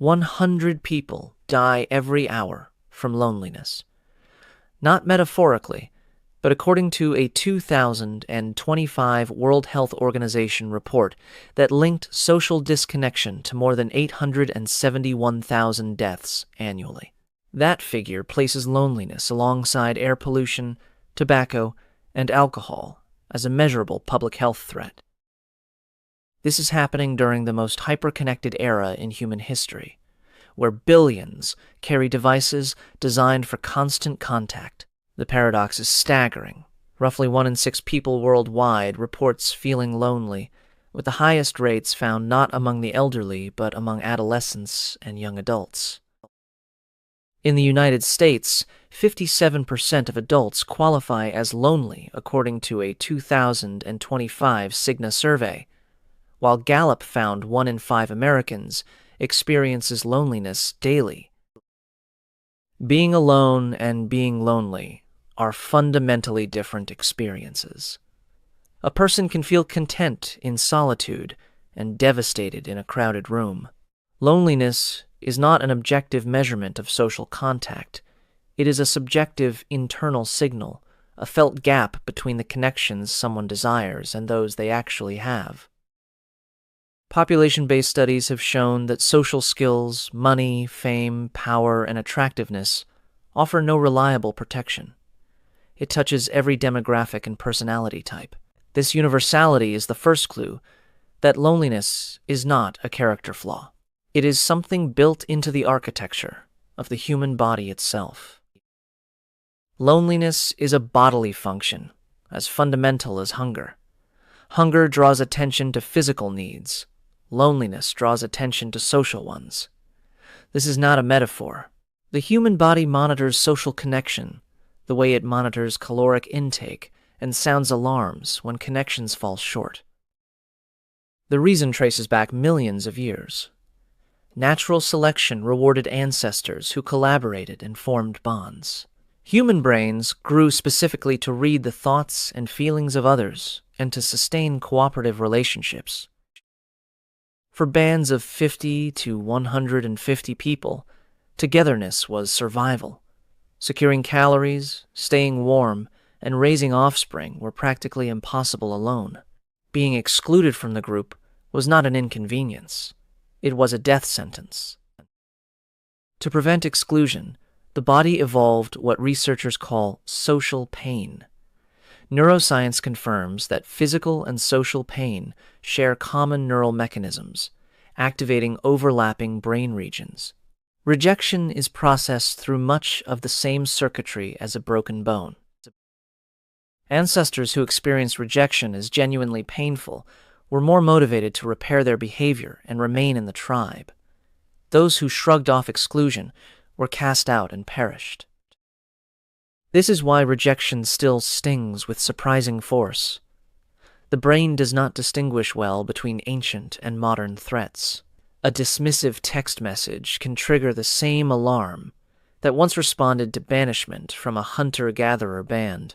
100 people die every hour from loneliness. Not metaphorically, but according to a 2025 World Health Organization report that linked social disconnection to more than 871,000 deaths annually. That figure places loneliness alongside air pollution, tobacco, and alcohol as a measurable public health threat. This is happening during the most hyper-connected era in human history, where billions carry devices designed for constant contact. The paradox is staggering. Roughly 1 in 6 people worldwide reports feeling lonely, with the highest rates found not among the elderly but among adolescents and young adults. In the United States, 57% of adults qualify as lonely according to a 2025 Cigna survey, while Gallup found 1 in 5 Americans experiences loneliness daily. Being alone and being lonely are fundamentally different experiences. A person can feel content in solitude and devastated in a crowded room. Loneliness is not an objective measurement of social contact. It is a subjective internal signal, a felt gap between the connections someone desires and those they actually have. Population-based studies have shown that social skills, money, fame, power, and attractiveness offer no reliable protection. It touches every demographic and personality type. This universality is the first clue that loneliness is not a character flaw. It is something built into the architecture of the human body itself. Loneliness is a bodily function, as fundamental as hunger. Hunger draws attention to physical needs. Loneliness draws attention to social ones. This is not a metaphor. The human body monitors social connection the way it monitors caloric intake and sounds alarms when connections fall short. The reason traces back millions of years. Natural selection rewarded ancestors who collaborated and formed bonds. Human brains grew specifically to read the thoughts and feelings of others and to sustain cooperative relationships. For bands of 50 to 150 people, togetherness was survival. Securing calories, staying warm, and raising offspring were practically impossible alone. Being excluded from the group was not an inconvenience. It was a death sentence. To prevent exclusion, the body evolved what researchers call social pain. Neuroscience confirms that physical and social pain share common neural mechanisms, activating overlapping brain regions. Rejection is processed through much of the same circuitry as a broken bone. Ancestors who experienced rejection as genuinely painful were more motivated to repair their behavior and remain in the tribe. Those who shrugged off exclusion were cast out and perished. This is why rejection still stings with surprising force. The brain does not distinguish well between ancient and modern threats. A dismissive text message can trigger the same alarm that once responded to banishment from a hunter-gatherer band.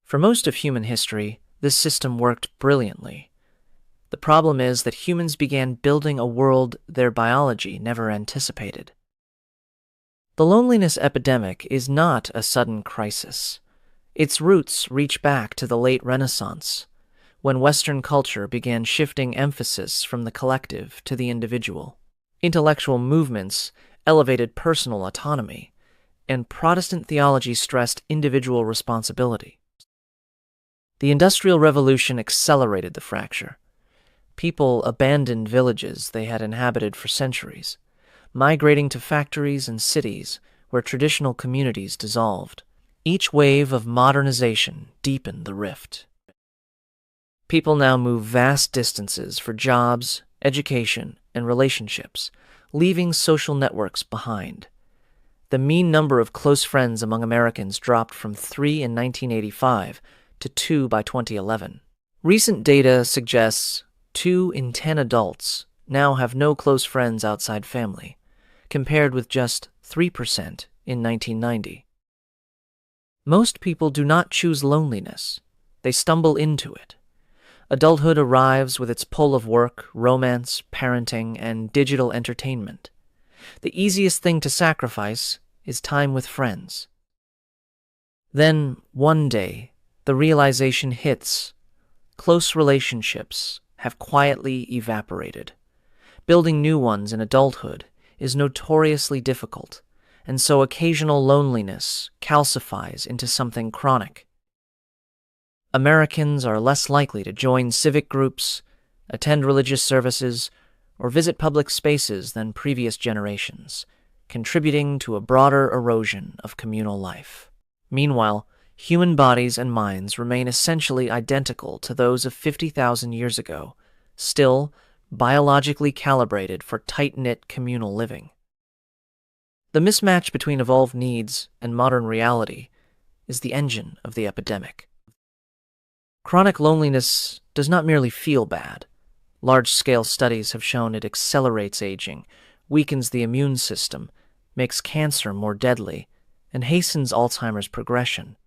For most of human history, this system worked brilliantly. The problem is that humans began building a world their biology never anticipated. The loneliness epidemic is not a sudden crisis. Its roots reach back to the late Renaissance, when Western culture began shifting emphasis from the collective to the individual. Intellectual movements elevated personal autonomy, and Protestant theology stressed individual responsibility. The Industrial Revolution accelerated the fracture. People abandoned villages they had inhabited for centuries, migrating to factories and cities where traditional communities dissolved. Each wave of modernization deepened the rift. People now move vast distances for jobs, education, and relationships, leaving social networks behind. The mean number of close friends among Americans dropped from 3 in 1985 to 2 by 2011. Recent data suggests 2 in 10 adults now have no close friends outside family, compared with just 3% in 1990. Most people do not choose loneliness. They stumble into it. Adulthood arrives with its pull of work, romance, parenting, and digital entertainment. The easiest thing to sacrifice is time with friends. Then, one day, the realization hits. Close relationships have quietly evaporated. Building new ones in adulthood is notoriously difficult, and so occasional loneliness calcifies into something chronic. Americans are less likely to join civic groups, attend religious services, or visit public spaces than previous generations, contributing to a broader erosion of communal life. Meanwhile, human bodies and minds remain essentially identical to those of 50,000 years ago, still biologically calibrated for tight-knit communal living. The mismatch between evolved needs and modern reality is the engine of the epidemic. Chronic loneliness does not merely feel bad. Large-scale studies have shown it accelerates aging, weakens the immune system, makes cancer more deadly, and hastens Alzheimer's progression.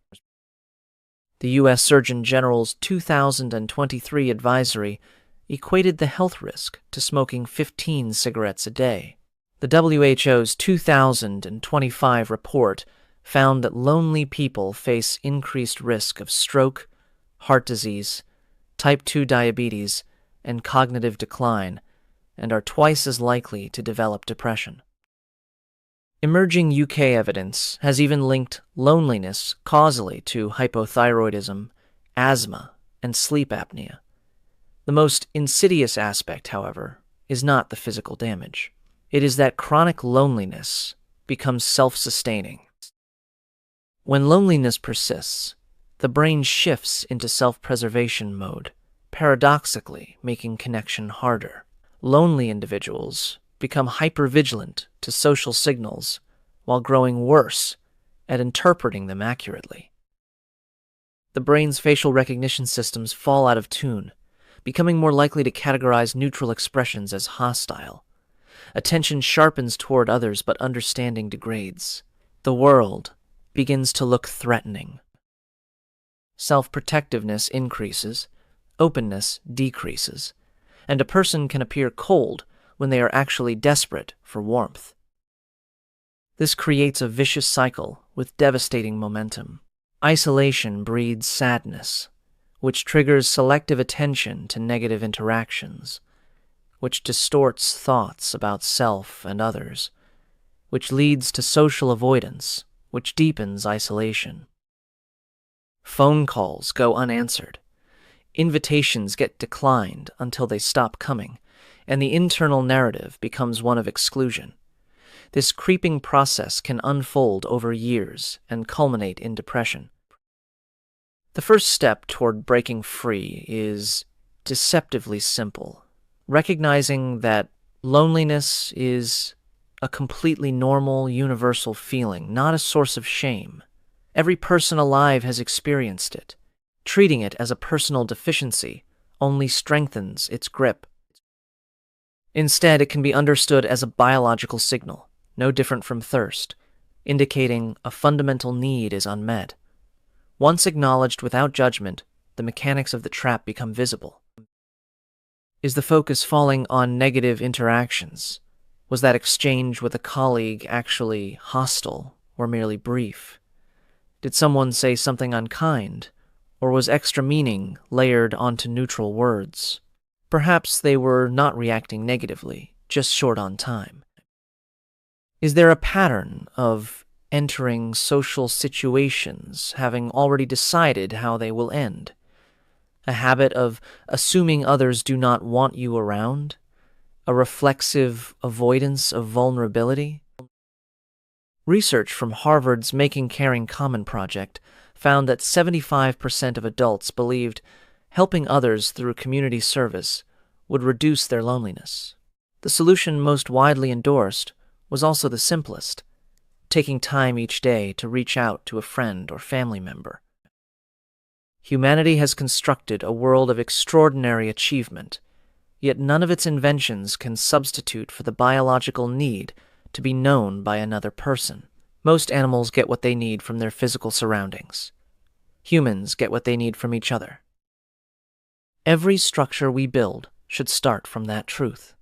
The U.S. Surgeon General's 2023 advisory equated the health risk to smoking 15 cigarettes a day. The WHO's 2025 report found that lonely people face increased risk of stroke, heart disease, type 2 diabetes, and cognitive decline, and are twice as likely to develop depression. Emerging UK evidence has even linked loneliness causally to hypothyroidism, asthma, and sleep apnea. The most insidious aspect, however, is not the physical damage. It is that chronic loneliness becomes self-sustaining. When loneliness persists, the brain shifts into self-preservation mode, paradoxically making connection harder. Lonely individuals become hypervigilant to social signals while growing worse at interpreting them accurately. The brain's facial recognition systems fall out of tune, becoming more likely to categorize neutral expressions as hostile. Attention sharpens toward others, but understanding degrades. The world begins to look threatening. Self-protectiveness increases, openness decreases, and a person can appear cold when they are actually desperate for warmth. This creates a vicious cycle with devastating momentum. Isolation breeds sadness, which triggers selective attention to negative interactions, which distorts thoughts about self and others, which leads to social avoidance, which deepens isolation. Phone calls go unanswered. Invitations get declined until they stop coming, and the internal narrative becomes one of exclusion. This creeping process can unfold over years and culminate in depression. The first step toward breaking free is deceptively simple, recognizing that loneliness is a completely normal, universal feeling, not a source of shame. Every person alive has experienced it. Treating it as a personal deficiency only strengthens its grip. Instead, it can be understood as a biological signal, no different from thirst, indicating a fundamental need is unmet. Once acknowledged without judgment, the mechanics of the trap become visible. Is the focus falling on negative interactions? Was that exchange with a colleague actually hostile or merely brief? Did someone say something unkind, or was extra meaning layered onto neutral words? Perhaps they were not reacting negatively, just short on time. Is there a pattern of entering social situations having already decided how they will end? A habit of assuming others do not want you around? A reflexive avoidance of vulnerability? Research from Harvard's Making Caring Common project found that 75% of adults believed helping others through community service would reduce their loneliness. The solution most widely endorsed was also the simplest, taking time each day to reach out to a friend or family member. Humanity has constructed a world of extraordinary achievement, yet none of its inventions can substitute for the biological need to be known by another person. Most animals get what they need from their physical surroundings. Humans get what they need from each other. Every structure we build should start from that truth.